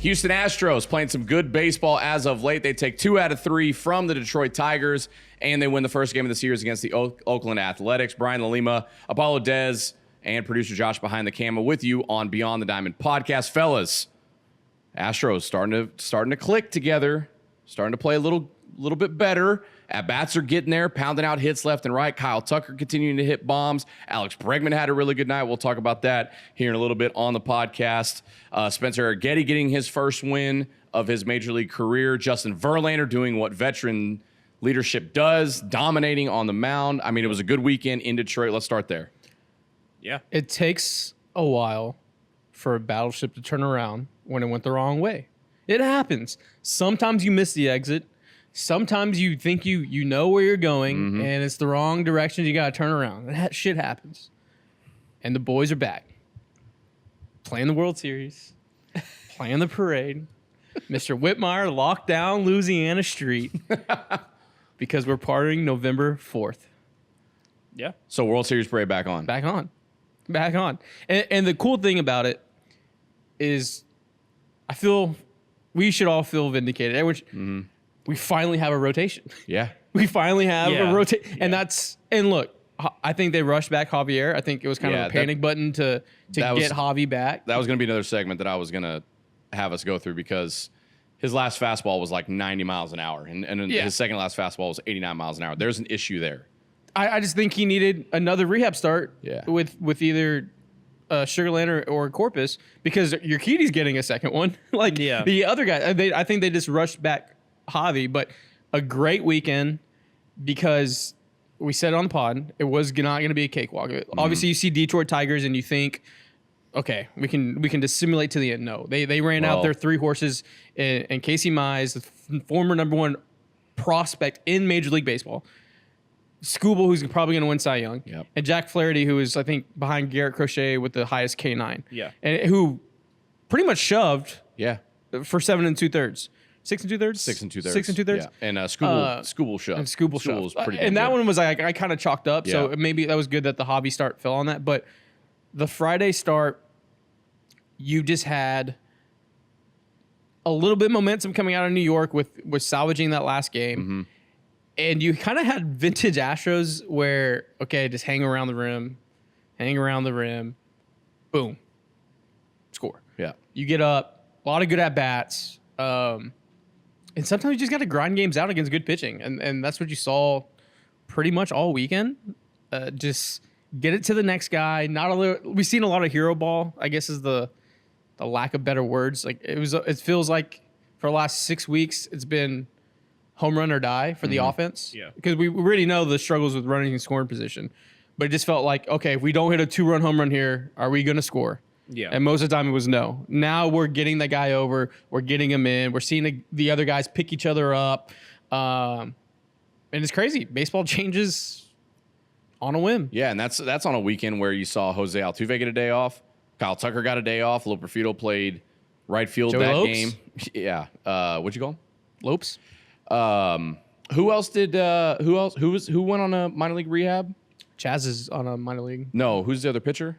Houston Astros playing some good baseball as of late. They take 2 out of 3 from the Detroit Tigers, and they win the first game of the series against the Oakland Athletics. Brian Lalima, Apollo Dez, and producer Josh behind the camera with you on Beyond the Diamond podcast. Fellas, Astros starting to click together, starting to play a little bit better. At-bats are getting there, pounding out hits left and right. Kyle Tucker continuing to hit bombs. Alex Bregman had a really good night. We'll talk about that here in a little bit on the podcast. Spencer Arguetti getting his first win of his Major League career. Justin Verlander doing what veteran leadership does, dominating on the mound. I mean, it was a good weekend in Detroit. Let's start there. Yeah. It takes a while for a battleship to turn around when it went the wrong way. It happens. Sometimes you miss the exit. Sometimes you think you know where you're going, and it's the wrong direction. You got to turn around. That shit happens. And the boys are back. Playing the World Series. Playing the parade. Mr. Whitmire locked down Louisiana Street because we're partying November 4th. Yeah. So World Series parade back on. Back on. And the cool thing about it is I feel we should all feel vindicated. Which we finally have a rotation. Yeah. We finally have a rotation. Yeah. And look, I think they rushed back Javier. I think it was kind of a panic button to get Javi back. That was going to be another segment that I was going to have us go through because his last fastball was like 90 miles an hour. And his second last fastball was 89 miles an hour. There's an issue there. I just think he needed another rehab start with either Sugarland or Corpus because Urquidy's getting a second one. The other guy, I think they just rushed back Javi, but a great weekend because we said it on the pod, it was not going to be a cakewalk. Obviously, you see Detroit Tigers and you think, okay, we can just simulate to the end. No, they ran out their 3 horses and Casey Mize, the former #1 prospect in Major League Baseball. Skubal, who's probably going to win Cy Young, and Jack Flaherty, who is, I think, behind Garrett Crochet with the highest K9. Yeah. And who pretty much shoved for 7 2/3. 6 2/3? 6 2/3. 6 2/3? Yeah. And Skubal shoved. And Skubal shoved. was pretty and that one was like, I kind of chalked up, Yeah. so maybe that was good that the Javi start fell on that. But the Friday start, you just had a little bit of momentum coming out of New York with salvaging that last game. And you kind of had vintage Astros where, okay, just hang around the rim, boom, score. Yeah. You get up, a lot of good at-bats, and sometimes you just got to grind games out against good pitching, and that's what you saw pretty much all weekend. Just get it to the next guy. We've seen a lot of hero ball, I guess is the lack of better words. Like it feels like for the last 6 weeks, it's been home run or die for the offense. Yeah. Because we already know the struggles with running and scoring position. But it just felt like, okay, if we don't hit a 2-run home run here, are we going to score? Yeah. And most of the time it was no. Now we're getting the guy over. We're getting him in. We're seeing the other guys pick each other up. And it's crazy. Baseball changes on a whim. Yeah, and that's on a weekend where you saw Jose Altuve get a day off. Kyle Tucker got a day off. Lo Perfido played right field Joey that Lopes? game. Yeah. What'd you call him? Lopes. Who else did? Who went on a minor league rehab? Chaz is on a minor league. No, who's the other pitcher?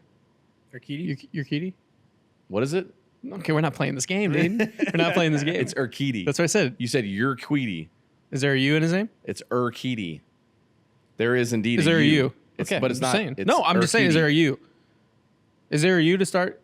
Urquidy? What is it? Okay, we're not playing this game, dude. We're not playing this game. It's Urquidy. That's what I said. You said Urquidy. Is there a U in his name? It's Urquidy. There is indeed. Is there a U? It's, Okay, but it's I'm just not. saying. It's No, I'm just saying. Is Urquidy. there a U? Is there a U to start?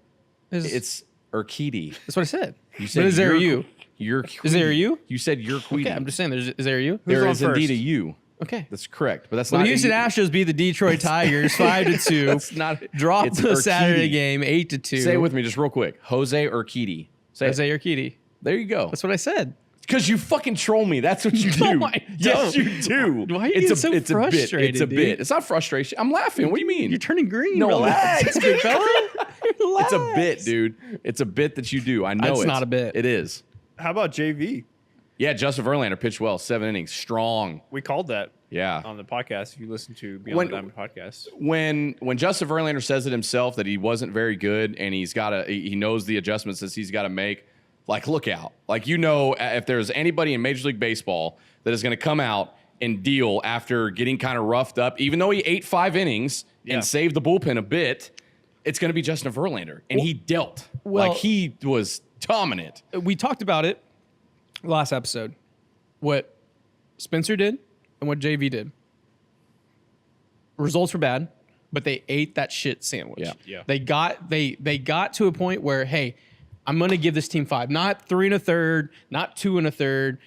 It's Urquidy. That's what I said. You said But is there a U? Urquidy. Is there a U? You said Urquidy. Okay, I'm just saying. Is there a U? There on is indeed first? a U. Okay. That's correct, but that's Well, not. the Houston a U. Astros beat the Detroit Tigers 5-2. That's not. Dropped it's the Urquidy. Saturday game 8-2. Say it with me, just real quick. Jose Urquidy. Say it. Jose Urquidy. There you go. That's what I said. Because you fucking troll me. That's what you do. No, I Yes, don't. you do. Why are you so it's frustrated, a bit. It's a dude? bit. It's not frustration. I'm laughing. What do you mean? You're turning green. No, Relax, big fella. It's a bit, dude. It's a bit that you do. I know It's it. not a bit. It is. How about JV? Yeah, Justin Verlander pitched well. 7 innings. Strong. We called that Yeah. on the podcast. If you listen to Beyond the Diamond podcast, When Justin Verlander says it himself that he wasn't very good and he knows the adjustments that he's got to make, like, look out. Like, if there's anybody in Major League Baseball that is going to come out and deal after getting kind of roughed up, even though he ate 5 innings and saved the bullpen a bit, it's going to be Justin Verlander. And he dealt. Well- like, he was dominant. We talked about it last episode. What Spencer did and what JV did. Results were bad, but they ate that shit sandwich. Yeah. They got to a point where, hey, I'm gonna give this team 5, not 3 1/3, not 2 1/3.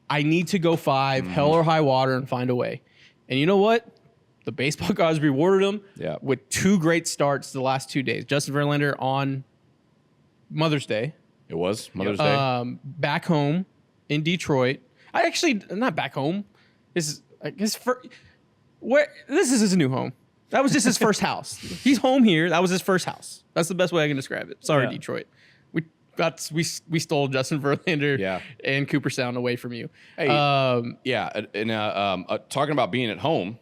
I need to go 5, hell or high water, and find a way. And you know what? The baseball gods rewarded them with 2 great starts the last 2 days. Justin Verlander on Mother's Day. It was Mother's Day. Back home in Detroit. Not back home. This is, I guess, this is his new home. That was just his first house. He's home here. That was his first house. That's the best way I can describe it. Sorry, Detroit. We stole Justin Verlander and Cooperstown away from you. Hey, talking about being at home,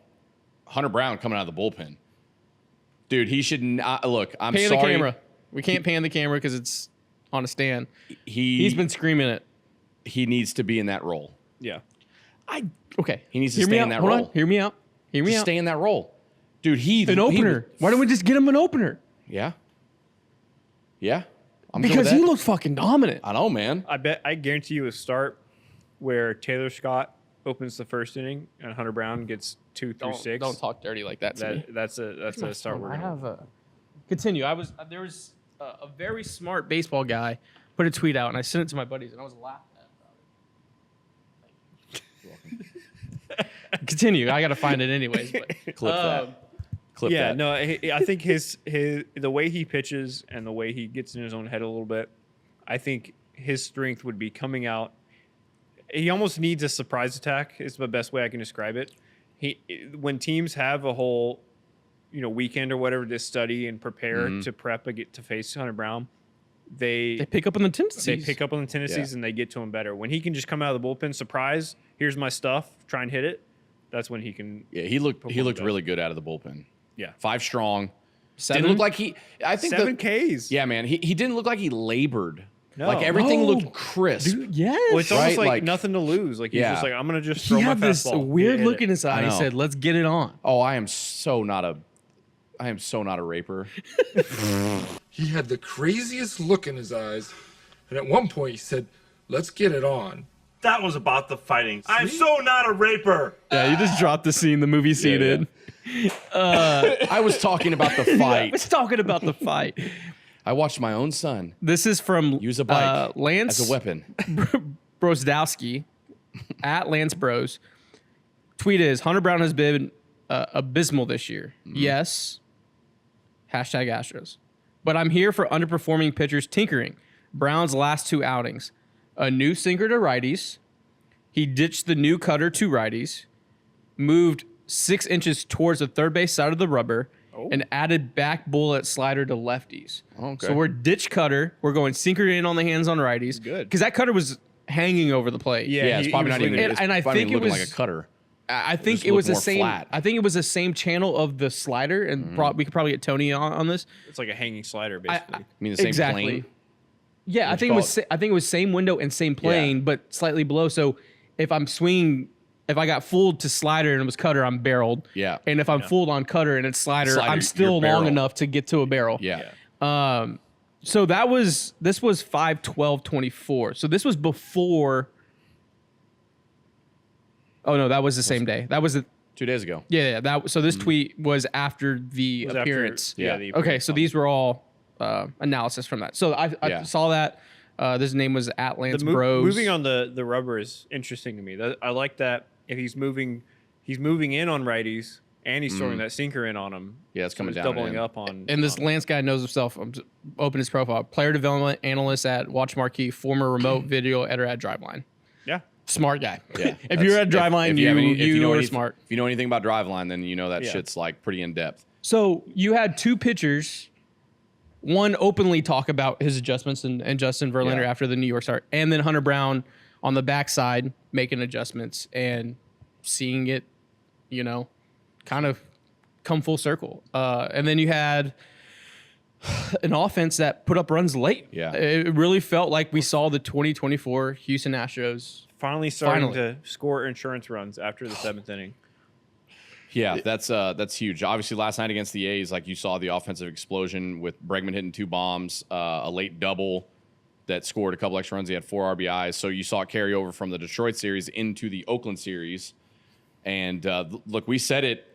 Hunter Brown coming out of the bullpen. Dude, he should not look. I'm pan sorry. The camera. We can't pan the camera because it's on a stand. He's been screaming it. He needs to be in that role. Yeah. Okay. He needs to stay in that role. Hear me out. Stay in that role. Dude, an opener. Why don't we just get him an opener? Yeah. Yeah. Because he looks fucking dominant. I know, man. I guarantee you a start where Taylor Scott opens the first inning and Hunter Brown gets 2 through 6. Don't talk dirty like that to me. That's a start we're gonna Continue. There was a very smart baseball guy put a tweet out and I sent it to my buddies and I was laughing at it. Continue. I got to find it anyways. But Clip that. No, I think his the way he pitches and the way he gets in his own head a little bit, I think his strength would be coming out. He almost needs a surprise attack is the best way I can describe it. When teams have a whole, weekend or whatever to study and prepare to prep to face Hunter Brown, they pick up on the tendencies. They pick up on the tendencies and they get to him better. When he can just come out of the bullpen, surprise, here's my stuff, try and hit it. That's when he can. Yeah, he looked really good out of the bullpen. Yeah, 5 strong. 7? Didn't look like I think 7 Ks. Yeah, man. He didn't look like he labored. No. Like everything looked crisp. Dude, yes. Well, it's almost Right? like nothing to lose. Like he's just like, I'm gonna just throw he my had this fastball. weird Hit look it. in his eye. He said, "Let's get it on." Oh, I am so not a raper. He had the craziest look in his eyes, and at one point he said, "Let's get it on." That was about the fighting. I'm so not a raper. Yeah, you just dropped the movie scene in. I was talking about the fight. I was talking about the fight. I watched my own son This is from use a bike Lance as a weapon. Brosdowski at Lance Bros. Tweet is Hunter Brown has been abysmal this year. Yes. Hashtag Astros. But I'm here for underperforming pitchers tinkering. Brown's last 2 outings. A new sinker to righties. He ditched the new cutter to righties. Moved 6 inches towards the third base side of the rubber. And added back bullet slider to lefties. Okay. So we're ditch cutter. We're going sinker in on the hands on righties. Good. Because that cutter was hanging over the plate. Yeah, it's probably not even. And I think it looking was like a cutter. I think just it was looked the more same. flat. I think it was the same channel of the slider, and we could probably get Tony on this. It's like a hanging slider, basically. I mean the same Exactly. plane. Yeah, I What'd think you it was. I think it was same window and same plane, but slightly below. So if I'm swinging, if I got fooled to slider and it was cutter, I'm barreled. Yeah. And if I'm fooled on cutter and it's slider, I'm you're still long barreled. enough to get to a barrel. Yeah. So this was 5/12/24. So this was before. Oh no, that was the same day. That was the 2 days ago. yeah. So this tweet was after the Was after- appearance. yeah, Yeah. the Okay, appearance. so these were all analysis from that. So I saw that. His name was at Lance Bros. Moving on the rubber is interesting to me. I like that if he's moving in on righties and he's throwing that sinker in on him. Yeah, it's coming he's down doubling in. up on. And this on- Lance guy knows himself. I'm just open his profile. Player development analyst at Watch Marquee, former remote video editor at Driveline. yeah. Smart guy. Yeah. If you're at Driveline, you are any- smart. If you know anything about Driveline, then you know that Yeah. shit's like pretty in depth. So you had 2 pitchers, one openly talk about his adjustments and Justin Verlander Yeah. after the New York start, and then Hunter Brown on the backside making adjustments and seeing it, kind of come full circle. And then you had an offense that put up runs late. Yeah. It really felt like we saw the 2024 Houston Astros. Finally starting Finally. to score insurance runs after the 7th inning. Yeah, that's huge. Obviously, last night against the A's, like you saw the offensive explosion with Bregman hitting 2 bombs, a late double, that scored a couple extra runs. He had 4 RBIs. So you saw it carry over from the Detroit series into the Oakland series. And look, we said it,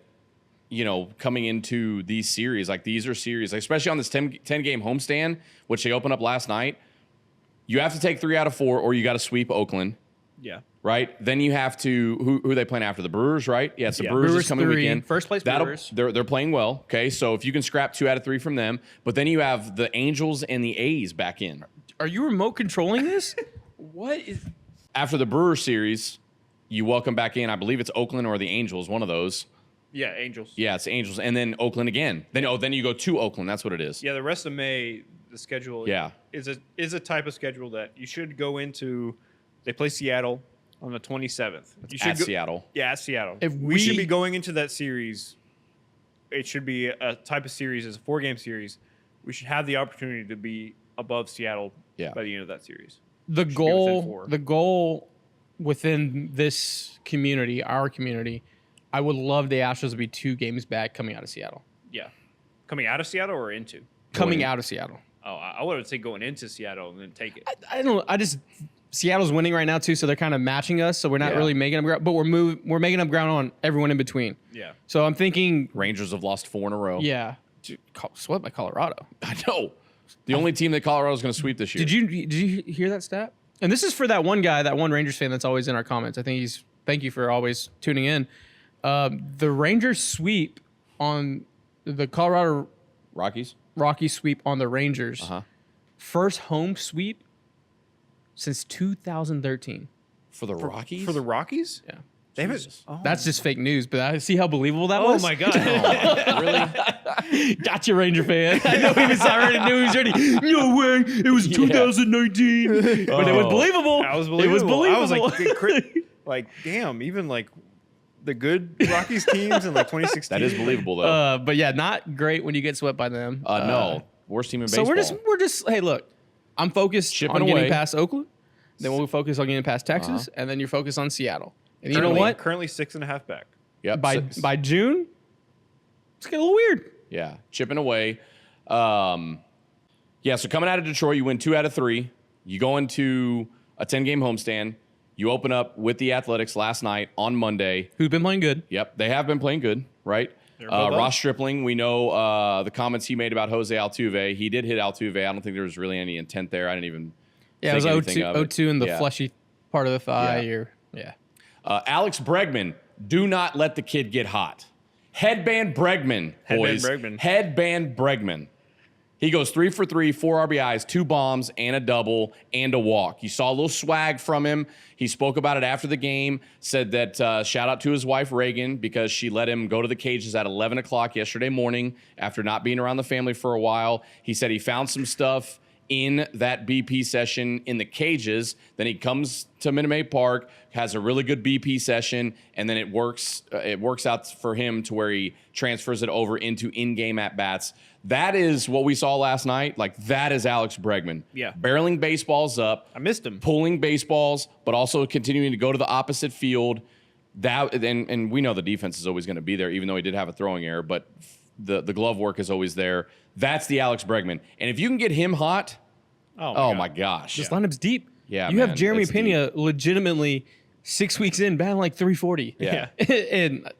coming into these series, like these are series, like, especially on this 10-game homestand, which they opened up last night. You have to take 3 out of 4 or you got to sweep Oakland. Yeah. Right? Then you have to, who are they playing after? The Brewers, right? Yeah, it's the Brewers this coming 3, weekend. First place Brewers. They're playing well, okay? So if you can scrap 2 out of 3 from them, but then you have the Angels and the A's back in. Are you remote controlling this? What is... After the Brewers series, you welcome back in, I believe it's Oakland or the Angels, one of those. Yeah, Angels. Yeah, it's Angels. And then Oakland again. Then you go to Oakland. That's what it is. Yeah, the rest of May, the schedule is a type of schedule that you should go into. They play Seattle on the 27th. Seattle. Yeah, at Seattle. If we should be going into that series. It should be a type of series, as a 4-game series. We should have the opportunity to be above Seattle by the end of that series. The goal within this community, our community, I would love the Astros to be 2 games back coming out of Seattle. Yeah. Coming out of Seattle or into? Coming out of Seattle. Oh, I would say going into Seattle and then take it. I don't. Seattle's winning right now too, so they're kind of matching us. So we're not really making them ground, but we're making up ground on everyone in between. Yeah. So I'm thinking Rangers have lost 4 in a row. Yeah. Dude, swept by Colorado. I know. The only team that Colorado's going to sweep this year. Did you hear that stat? And this is for that one guy, that one Rangers fan that's always in our comments. I think thank you for always tuning in. The Rangers sweep on the Colorado Rockies sweep on the Rangers. Uh-huh. First home sweep since 2013. For the Rockies? For the Rockies? Yeah. That's just fake news, but I see how believable that was. Oh my god! Really? Gotcha, Ranger fan. I know he was already knew he was ready. No way, it was 2019, but it was believable. I was believable. It was believable. I was like, damn, even like the good Rockies teams in like 2016. That is believable though. But yeah, not great when you get swept by them. No, worst team in baseball. So we're just hey, look, I'm focused on getting past Oakland. Then we'll focus on getting past Texas, and then you're focused on Seattle. And you know what? Currently 6.5 back. Yep. By June, it's getting a little weird. Yeah, chipping away. So coming out of Detroit, you win 2 out of 3. You go into a 10-game homestand. You open up with the Athletics last night on Monday. Who've been playing good. Yep, they have been playing good, right? Ross Stripling, we know the comments he made about Jose Altuve. He did hit Altuve. I don't think there was really any intent there. I didn't even think anything it was 0-2 in the fleshy part of the thigh. Yeah. Alex Bregman, do not let the kid get hot. Headband Bregman, boys. Headband Bregman. He goes 3 for 3, 4 RBIs, 2 bombs, and a double, and a walk. You saw a little swag from him. He spoke about it after the game, said that shout out to his wife, Reagan, because she let him go to the cages at 11 o'clock yesterday morning after not being around the family for a while. He said he found some stuff in that BP session in the cages. Then he comes to Minute Maid Park, has a really good BP session, and then it works out for him to where he transfers it over into in-game at-bats. That is what we saw last night. Like, that is Alex Bregman. Yeah. Barreling baseballs up. I missed him. Pulling baseballs, but also continuing to go to the opposite field. And we know the defense is always going to be there, even though he did have a throwing error, but the glove work is always there. That's the Alex Bregman. And if you can get him hot, oh my gosh. This lineup's deep. Yeah, you have Jeremy Pena legitimately 6 weeks in batting like 340. Yeah. And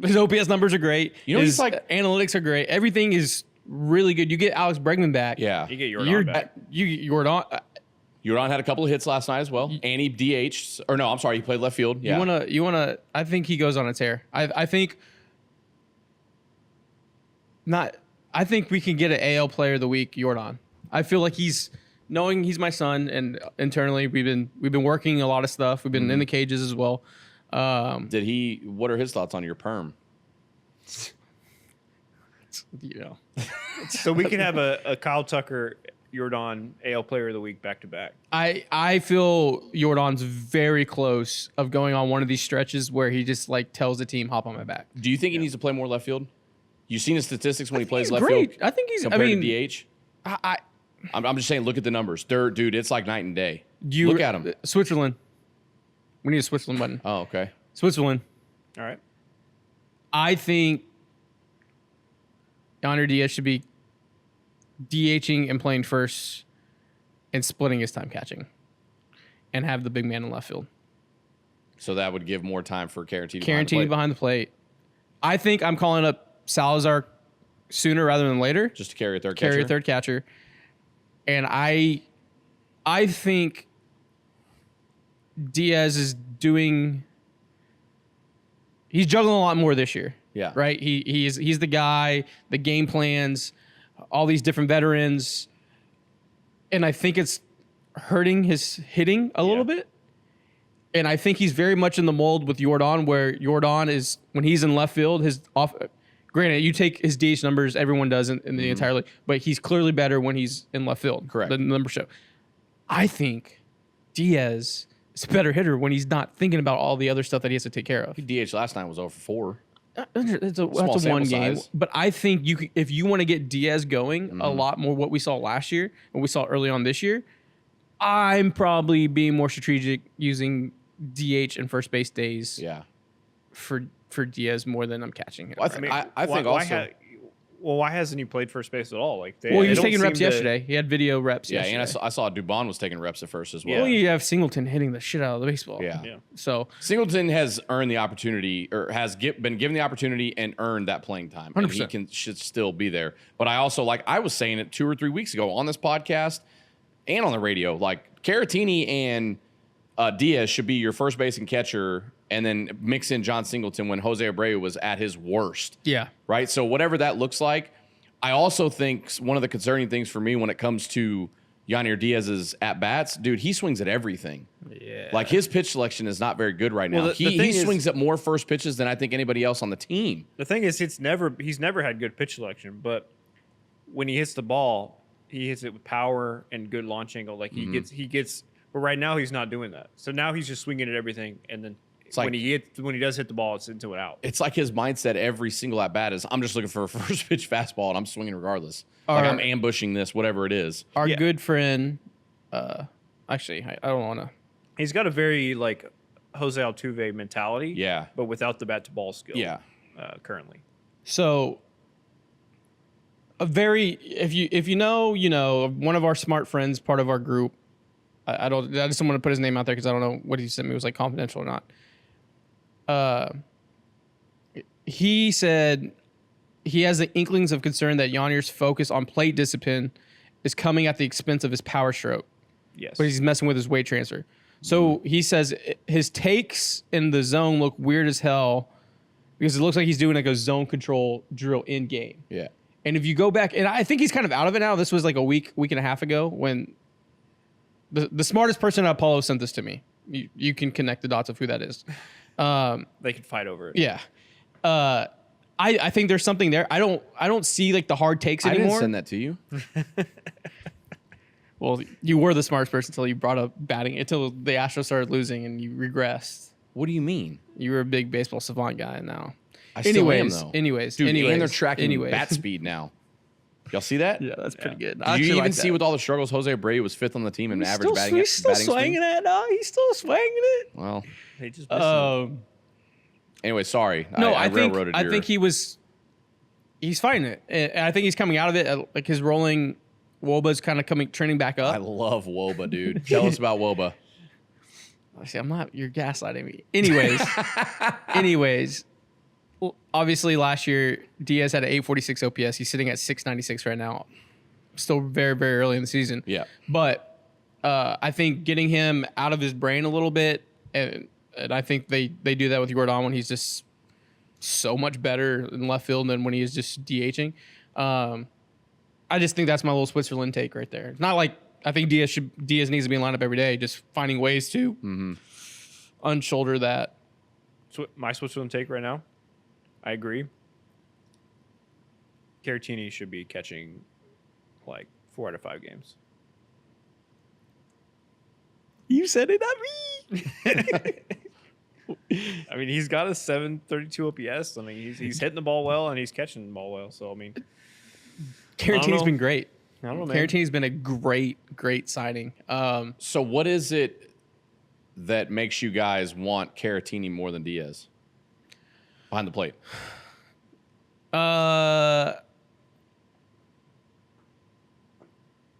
his OPS numbers are great. His analytics are great. Everything is really good. You get Alex Bregman back. Yeah. You get Yordan back. Yordan had a couple of hits last night as well. And he DH'd. Or no, I'm sorry, he played left field. Yeah. You wanna I think he goes on a tear. I think we can get an AL player of the week, Yordan. I feel like he's my son, and internally we've been working a lot of stuff. We've been in the cages as well. What are his thoughts on your perm? So we can have a Kyle Tucker, Yordan AL player of the week back to back. I feel Yordan's very close of going on one of these stretches where he just like tells the team, hop on my back. Do you think he needs to play more left field? You've seen his statistics when he plays left great. field. I think he's compared to DH. I'm just saying, look at the numbers. Dude, it's like night and day. Look at him. Switzerland. We need a Switzerland button. Oh, okay. Switzerland. All right. I think Yainer Diaz should be DHing and playing first and splitting his time catching, and have the big man in left field. So that would give more time for Caratini. Behind the plate. I think I'm calling up Salazar sooner rather than later. Just to carry a third catcher. And I think Diaz is he's juggling a lot more this year. Yeah. Right? He's the guy, the game plans, all these different veterans. And I think it's hurting his hitting a little bit. And I think he's very much in the mold with Jordan, where Jordan is, when he's in left field, granted, you take his DH numbers, everyone does in the entire league, but he's clearly better when he's in left field. Correct. The numbers show. I think Diaz is a better hitter when he's not thinking about all the other stuff that he has to take care of. DH last night was over 4. That's a one game. Size. But I think if you want to get Diaz going a lot more, what we saw last year, what we saw early on this year, I'm probably being more strategic using DH and first base days. Yeah. For Diaz more than I'm catching him. Well, I think also. Why hasn't he played first base at all? He was taking reps yesterday. He had video reps. Yeah, yesterday. and I saw Dubon was taking reps at first as well. Well, you have Singleton hitting the shit out of the baseball. Yeah. So Singleton has earned the opportunity, or been given the opportunity and earned that playing time. 100%. And he should still be there. But I also, I was saying it 2 or 3 weeks ago on this podcast and on the radio, Caratini and Diaz should be your first base and catcher, and then mix in John Singleton when Jose Abreu was at his worst. Yeah. Right? So whatever that looks like, I also think one of the concerning things for me when it comes to Yainer Diaz's at-bats, dude, he swings at everything. Yeah. His pitch selection is not very good right now. Well, he swings at more first pitches than I think anybody else on the team. The thing is, he's never had good pitch selection, but when he hits the ball, he hits it with power and good launch angle. He gets. But right now he's not doing that. So now he's just swinging at everything, and then when he does hit the ball, it's into and out. It's like his mindset every single at bat is, I'm just looking for a first pitch fastball and I'm swinging regardless. I'm ambushing this, whatever it is. Our good friend, actually, I don't want to. He's got a very Jose Altuve mentality. Yeah. But without the bat to ball skill. Yeah. Currently. So if you know, one of our smart friends, part of our group. I just don't want to put his name out there because I don't know what he sent me was confidential or not. He said he has the inklings of concern that Yanier's focus on plate discipline is coming at the expense of his power stroke. Yes. But he's messing with his weight transfer. So he says his takes in the zone look weird as hell because it looks like he's doing a zone control drill in game. Yeah. And if you go back, and I think he's kind of out of it now. This was a week and a half ago when the smartest person at Apollo sent this to me. You can connect the dots of who that is. They could fight over it. Yeah. I think there's something there. I don't see the hard takes I anymore. didn't send that to you. Well, you were the smartest person until you brought up batting, until the Astros started losing and you regressed. What do you mean? You were a big baseball savant guy now. I still am, though. Anyways. Dude, and they're tracking bat speed now. Y'all see that? Yeah, that's pretty good. Did you even see with all the struggles, Jose Abreu was 5th on the team in average batting He's still swinging speed? it. No, he's still swinging it. Well, They just anyway, sorry. No, I think he's fighting it, and I think he's coming out of it. His rolling Woba's kind of trending back up. I love Woba, dude. Tell us about Woba. See, you're gaslighting me. Anyways, well, obviously last year Diaz had an 846 OPS. He's sitting at 696 right now. Still very, very early in the season. Yeah. But I think getting him out of his brain a little bit, and I think they do that with Jordan when he's just so much better in left field than when he is just DHing. I just think that's my little Switzerland take right there. It's not I think Diaz needs to be in lineup every day, just finding ways to unshoulder that. My Switzerland take right now, I agree. Caratini should be catching 4 out of 5 games. You said it, not me. I mean, he's got a 732 OPS. I mean, he's hitting the ball well and he's catching the ball well. So I mean, Caratini's been great. I don't know, man. Caratini's been a great signing. So what is it that makes you guys want Caratini more than Diaz behind the plate?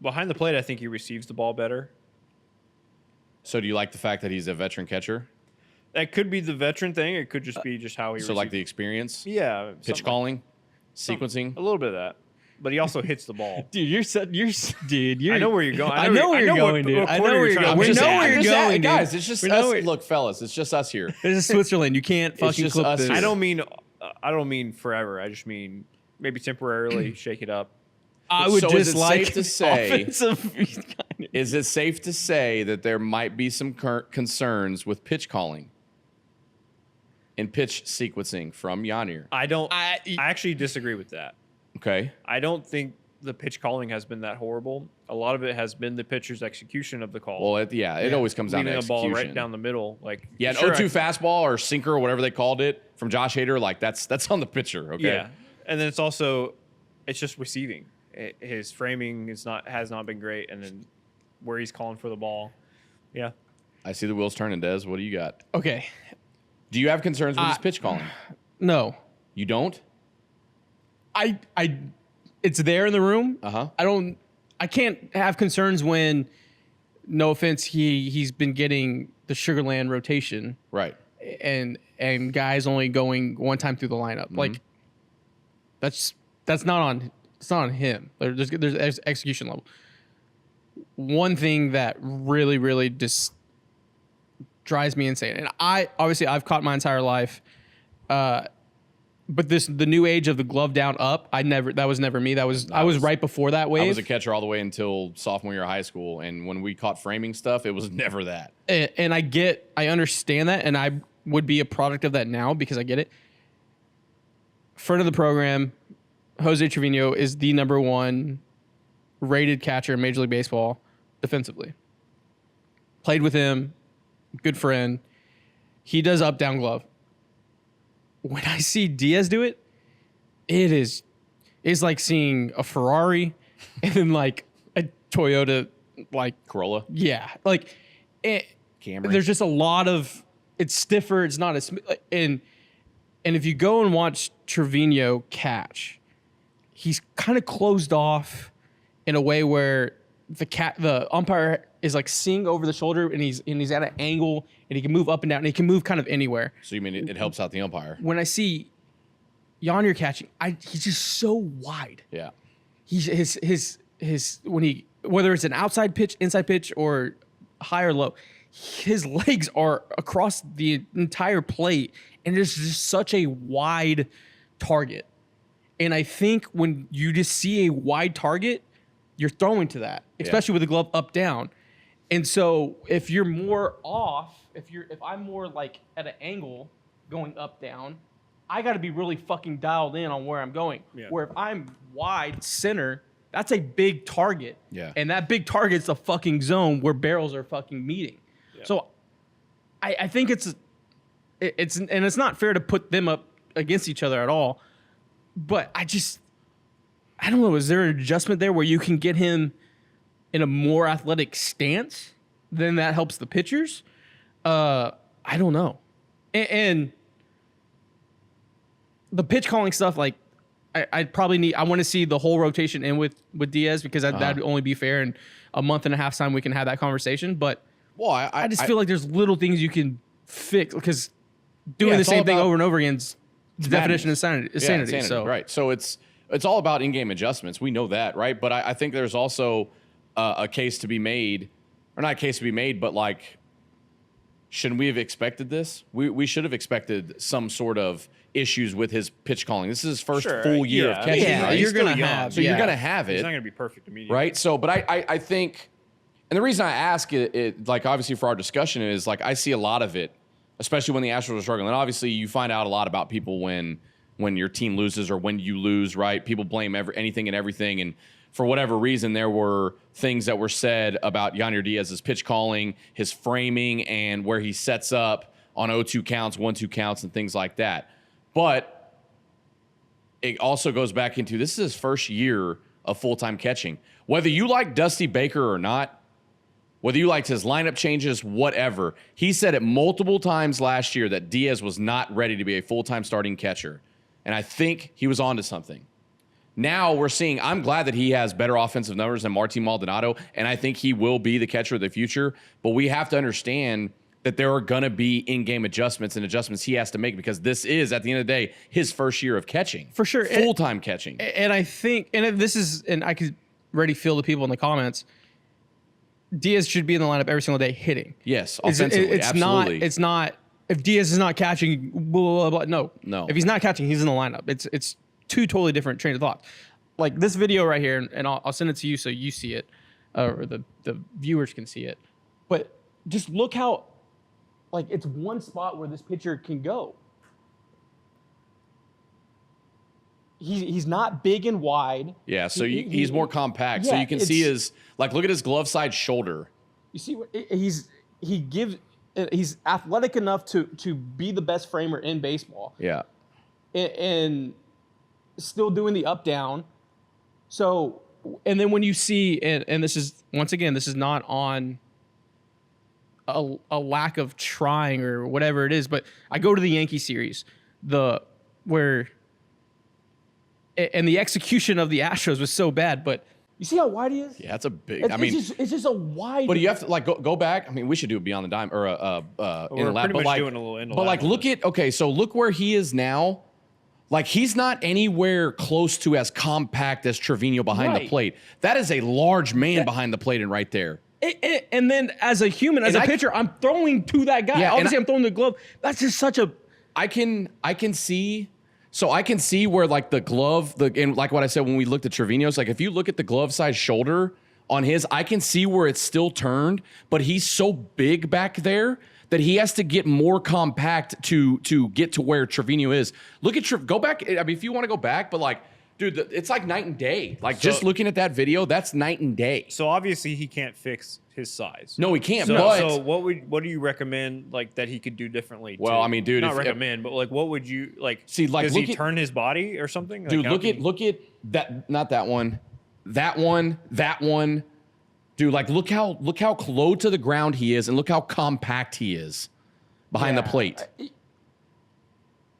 Behind the plate, I think he receives the ball better. So do you like the fact that he's a veteran catcher? That could be the veteran thing. It could just be just how he. So like the experience, yeah, pitch calling, sequencing, a little bit of that. But he also hits the ball. Dude, you're. I know where you're going. I know where you're going, dude. I know where you're going. We know where you're going, guys. It's just us. Look, fellas, it's just us here. This is Switzerland. You can't fucking clip this. I don't mean forever. I just mean maybe temporarily shake it up. I would just like to say. Is it safe to say that there might be some concerns with pitch calling and pitch sequencing from Yanier? I actually disagree with that. Okay. I don't think the pitch calling has been that horrible. A lot of it has been the pitcher's execution of the call. Well, it always comes down to leaving execution. a ball right down the middle, like an 0-2 fastball or sinker or whatever they called it from Josh Hader, like that's on the pitcher. Okay. Yeah, and then it's just receiving. His framing has not been great, and then where he's calling for the ball. Yeah. I see the wheels turning, Des. What do you got? Okay. Do you have concerns with his pitch calling? No. You don't? It's there in the room. Uh-huh. I can't have concerns when, no offense, he's been getting the Sugarland rotation. Right. And guys only going one time through the lineup. Mm-hmm. Like that's not on him. There's execution level. One thing that really, really just drives me insane. And I've caught my entire life. But the new age of the glove down up, that was never me. I was right before that wave. I was a catcher all the way until sophomore year of high school, and when we caught framing stuff, it was never that. And I understand that, and I would be a product of that now because I get it. Friend of the program, Jose Trevino is the number 1 rated catcher in Major League Baseball defensively. Played with him, good friend. He does up down glove. When I see Diaz do it, it's like seeing a Ferrari and then like a Toyota, like Corolla. Yeah, like Camry. There's just a lot of it's stiffer. It's not as and if you go and watch Trevino catch, he's kind of closed off in a way where the umpire is like seeing over the shoulder and he's at an angle and he can move up and down and he can move kind of anywhere. So you mean it helps out the umpire? When I see Yanier catching, he's just so wide. Yeah. His whether it's an outside pitch, inside pitch, or high or low, his legs are across the entire plate and it's just such a wide target. And I think when you just see a wide target, you're throwing to that, especially with the glove up down. And so if you're more off, if I'm more like at an angle going up down, I got to be really fucking dialed in on where I'm going. Yeah. Where if I'm wide center, that's a big target. Yeah. And that big target's a fucking zone where barrels are fucking meeting. Yeah. So I think it's not fair to put them up against each other at all. But I don't know. Is there an adjustment there where you can get him in a more athletic stance? Then that helps the pitchers. I don't know. And the pitch calling stuff, like I want to see the whole rotation in with Diaz because that'd only be fair. In a month and a half time, we can have that conversation. But I just feel like there's little things you can fix because doing the same thing over and over again is the definition of insanity. So right. So it's all about in-game adjustments. We know that, right? But I think there's also a case to be made, or not a case to be made, but like, shouldn't we have expected this? We should have expected some sort of issues with his pitch calling. This is his first full year of catching. Yeah, right? you're gonna have. So you're gonna have it. He's not gonna be perfect immediately, right? So, but I think, and the reason I ask it, like obviously for our discussion is like I see a lot of it, especially when the Astros are struggling. And obviously, you find out a lot about people when your team loses or when you lose, right? People blame anything and everything. And for whatever reason, there were things that were said about Yainer Diaz's pitch calling, his framing, and where he sets up on 0-2 counts, 1-2 counts, and things like that. But it also goes back into this is his first year of full-time catching. Whether you like Dusty Baker or not, whether you liked his lineup changes, whatever, he said it multiple times last year that Diaz was not ready to be a full-time starting catcher. And I think he was onto something. Now we're seeing, I'm glad that he has better offensive numbers than Martin Maldonado, and I think he will be the catcher of the future. But we have to understand that there are going to be in-game adjustments and adjustments he has to make because this is, at the end of the day, his first year of catching. For sure. Full-time catching. And I think, and this is, and I could already feel the people in the comments, Diaz should be in the lineup every single day hitting. Yes, offensively, absolutely. It's not, if Diaz is not catching, blah, blah, blah. No. If he's not catching, he's in the lineup. It's two totally different train of thought. Like this video right here, and I'll send it to you so you see it, or the viewers can see it. But just look how, like, it's one spot where this pitcher can go. He's not big and wide. Yeah, so he's more compact. Yeah, so you can see his, like, look at his glove side shoulder. You see, he's athletic enough to be the best framer in baseball. Yeah. And still doing the up down. So, and then when you see, and this is, once again, this is not on a lack of trying or whatever it is, but I go to the Yankee series, where the execution of the Astros was so bad, but you see how wide he is? Yeah, it's a big. It's just a wide. But you have to like go back. I mean, we should do it beyond the dime or in the lab. But like, doing a little in the but lab. like, look at so look where he is now. Like he's not anywhere close to as compact as Trevino behind the plate. That is a large man behind the plate and right there. And then as a human, as a pitcher, I'm throwing to that guy. Yeah, obviously, I'm throwing the glove. That's just such a. I can see. So I can see where like the glove, and like what I said when we looked at Trevino's, like if you look at the glove side shoulder on his, I can see where it's still turned, but he's so big back there that he has to get more compact to get to where Trevino is. Look at go back. I mean, if you want to go back, but like, dude, it's like night and day. Like just looking at that video, that's night and day. So obviously he can't fix his size. No, he can't. So what do you recommend like that he could do differently? Well, I mean, dude, not recommend, but like what would you like? See, like, does he turn his body or something? Dude, like, look at that. Not that one. That one. Dude, like look how close to the ground he is, and look how compact he is behind the plate.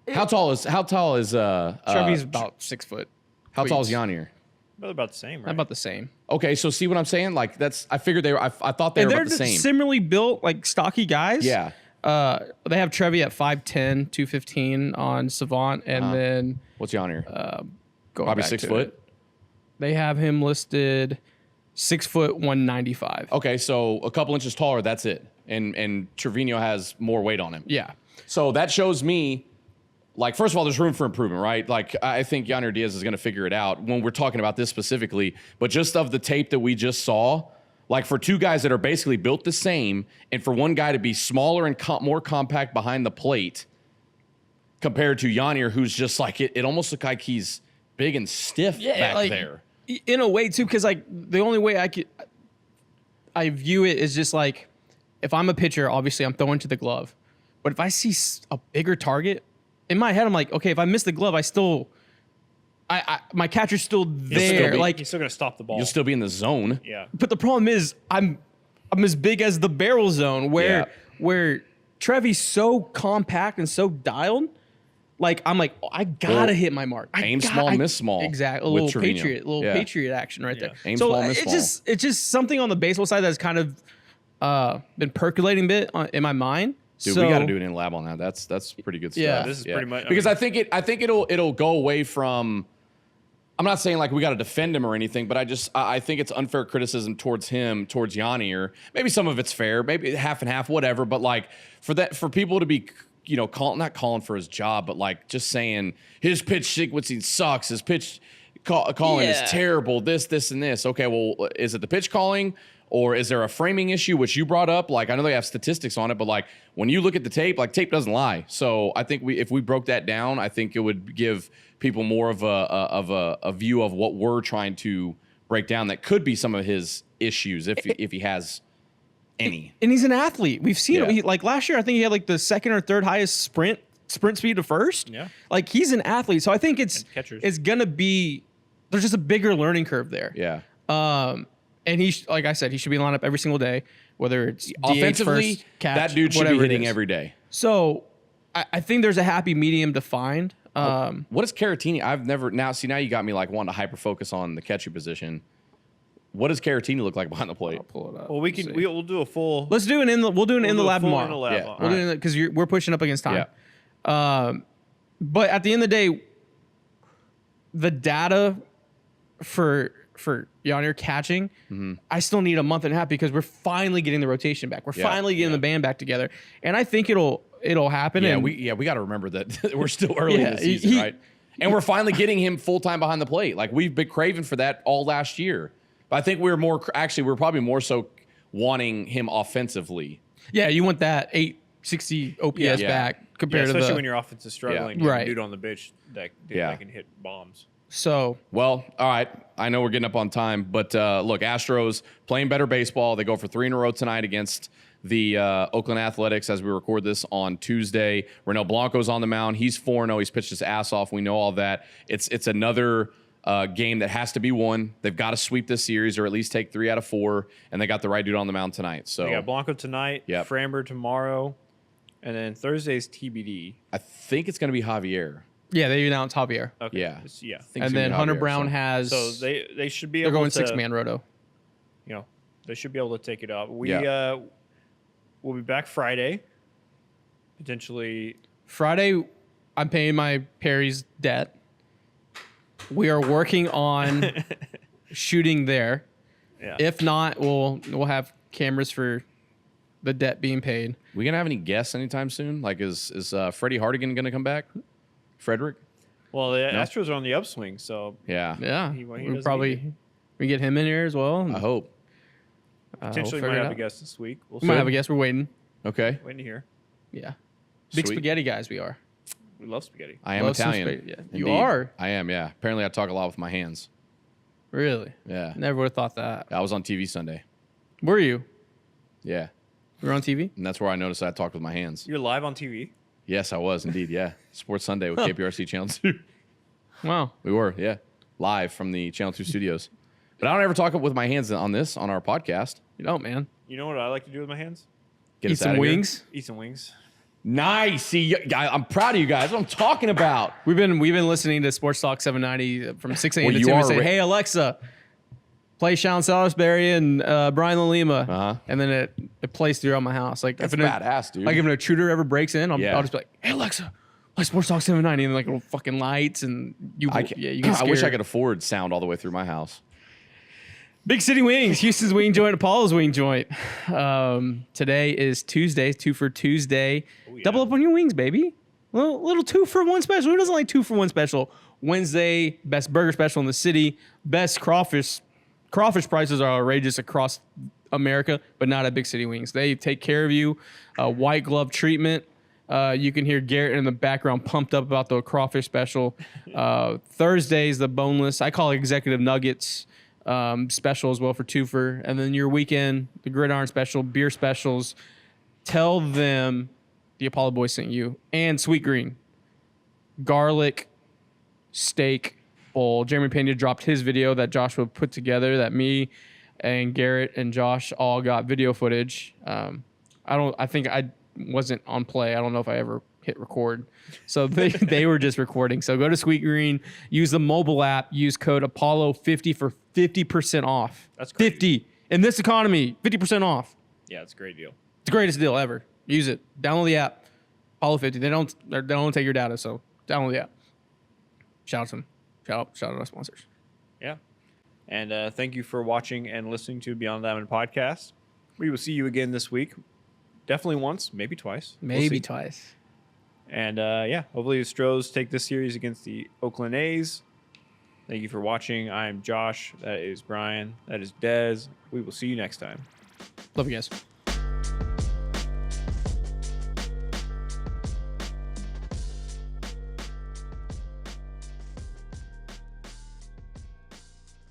How tall is Trevi's about 6 foot. How tall is Yanier? About the same, right? About the same. Okay, so see what I'm saying? Like I figured they were. I thought they were about the same. Similarly built, like stocky guys. Yeah. They have Trevi at 5'10", 215 on Savant, and then what's Yanier? Probably 6 foot. They have him listed 6 foot 195. Okay, so a couple inches taller. That's it. And Trevino has more weight on him. Yeah. So that shows me. Like, first of all, there's room for improvement, right? Like, I think Yainer Diaz is going to figure it out when we're talking about this specifically. But just of the tape that we just saw, like for two guys that are basically built the same, and for one guy to be smaller and more compact behind the plate compared to Yanier, who's just like, it almost looks like he's big and stiff back there. In a way, too, because, like, the only way I view it is just like, if I'm a pitcher, obviously I'm throwing to the glove. But if I see a bigger target, in my head, I'm like, okay, if I miss the glove, my catcher's still there. You're still gonna stop the ball. You'll still be in the zone. Yeah. But the problem is, I'm as big as the barrel zone where Trevi's so compact and so dialed. Like I'm like, I gotta hit my mark. Aim small, miss small. Exactly. A little Patriot action right there. Aim small, miss small. It's just something on the baseball side that's kind of been percolating a bit in my mind. Dude, we got to do an in lab on that. That's pretty good stuff. Yeah, this is pretty much because I think it'll go away from. I'm not saying like we got to defend him or anything, but I think it's unfair criticism towards him, towards Yanier. Maybe some of it's fair, maybe half and half, whatever. But like for people to be, not calling for his job, but like just saying his pitch sequencing sucks, his pitch calling is terrible. This, and this. Okay, well, is it the pitch calling? Or is there a framing issue, which you brought up? Like, I know they have statistics on it, but like when you look at the tape, like tape doesn't lie. So I think if we broke that down, I think it would give people more of a view of what we're trying to break down. That could be some of his issues if he has any. And he's an athlete. We've seen him. Like last year, I think he had like the second or third highest sprint speed to first. Yeah. Like he's an athlete. So I think it's gonna be. There's just a bigger learning curve there. Yeah. And like I said, he should be in line up every single day, whether it's offensively, DH, first, catch, that dude should be hitting every day. So I think there's a happy medium to find. What is Caratini? I've never now you got me like wanting to hyper focus on the catcher position. What does Caratini look like behind the plate? I'll pull it up. Well, we'll do a full. Let's do it in the. We'll do it in the lab tomorrow. In the lab. Yeah. We'll do it because we're pushing up against time. Yeah. But at the end of the day, the data for Yainer catching, I still need a month and a half because we're finally getting the rotation back. We're finally getting the band back together, and I think it'll happen. Yeah, and we got to remember that we're still early in the season, right? And we're finally getting him full time behind the plate. Like we've been craving for that all last year. But I think we're probably more so wanting him offensively. Yeah, you want that 860 OPS back compared to especially the. when your offense is struggling. Right. Dude on the bench that can hit bombs. So well, all right. I know we're getting up on time, but look, Astros playing better baseball. They go for 3 in a row tonight against the Oakland Athletics as we record this on Tuesday. Renel Blanco's on the mound. He's 4-0. He's pitched his ass off. We know all that. It's another game that has to be won. They've got to sweep this series or at least take 3 out of 4, and they got the right dude on the mound tonight. So they got Blanco tonight, Framber tomorrow, and then Thursday's TBD. I think it's going to be Javier. yeah, they announced Javier, Okay. Yeah. Yeah. I think it's and gonna then be Hunter Javier, Brown so. has. So they should be they're able going to 6-man roto. They should be able to take it out. Yeah. We'll be back Friday. Potentially. Friday, I'm paying my Perry's debt. We are working on shooting there. Yeah. If not, we'll have cameras for the debt being paid. We gonna have any guests anytime soon? Like, is Freddie Hardigan gonna come back? Frederick? Well, the Astros are on the upswing, so Yeah. Yeah, He we doesn't probably need we get him in here as well. I hope. potentially we'll might figure it have a out. guest this week. We'll We might have a guest. We're waiting. Okay. Waiting to hear. Yeah, big Sweet. spaghetti guys. We are. We love spaghetti. I am Love some Italian. spaghetti, yeah. You Indeed. are? I am, yeah. Apparently I talk a lot with my hands. Really? Yeah. Never would have thought that. I was on TV Sunday. Were you? Yeah. You were on TV? And that's where I noticed I talked with my hands. You're live on TV. Yes, I was indeed, yeah. Sports Sunday with KPRC Channel 2. Wow. We were, yeah. Live from the Channel 2 studios. But I don't ever talk with my hands on our podcast. You don't, man. You know what I like to do with my hands? Get Eat us some outta here. wings. Eat some wings. Nice. See, I'm proud of you guys. That's what I'm talking about. We've been listening to Sports Talk 790 from 6 a.m. Well, to you 10. We are say, ra- hey, Alexa, play Sean Salisbury and Brian Lalima. Uh-huh. And then it plays throughout my house. Like That's if badass, dude. Like if an intruder ever breaks in, I'll Yeah. just be like, hey, Alexa, play Sports Talk 790. And like little fucking lights. And you I can wish scare- I could afford sound all the way through my house. Big City Wings, Houston's Wing Joint, Apollo's Wing Joint. Today is Tuesday, 2 for Tuesday. yeah. Double up on your wings, baby. Little 2 for 1 special. Who doesn't like 2 for 1 special? Wednesday, best burger special in the city. Best crawfish. Crawfish prices are outrageous across America, but not at Big City Wings. They take care of you. White glove treatment. You can hear Garrett in the background pumped up about the crawfish special. Thursdays, the boneless. I call it executive nuggets. Special as well for 2 for. And then your weekend, the gridiron special, beer specials. Tell them the Apollo Boys sent you. And Sweet Green. Garlic steak bowl. Jeremy Pena dropped his video that Joshua put together that me and Garrett and Josh all got video footage. I think I wasn't on play. I don't know if I ever hit record. So they were just recording. So go to Sweet Green, use the mobile app, use code Apollo50 for 50% off. That's great. 50 in this economy, 50% off. Yeah, it's a great deal. It's the greatest deal ever. Use it. Download the app. Apollo50. They don't take your data, so download the app. Shout out to them. Shout out to our sponsors. Yeah. And thank you for watching and listening to Beyond the Diamond podcast. We will see you again this week. Definitely once, maybe twice. We'll Maybe see. twice. And hopefully the Astros take this series against the Oakland A's. Thank you for watching. I'm Josh. That is Brian. That is Dez. We will see you next time. Love you guys.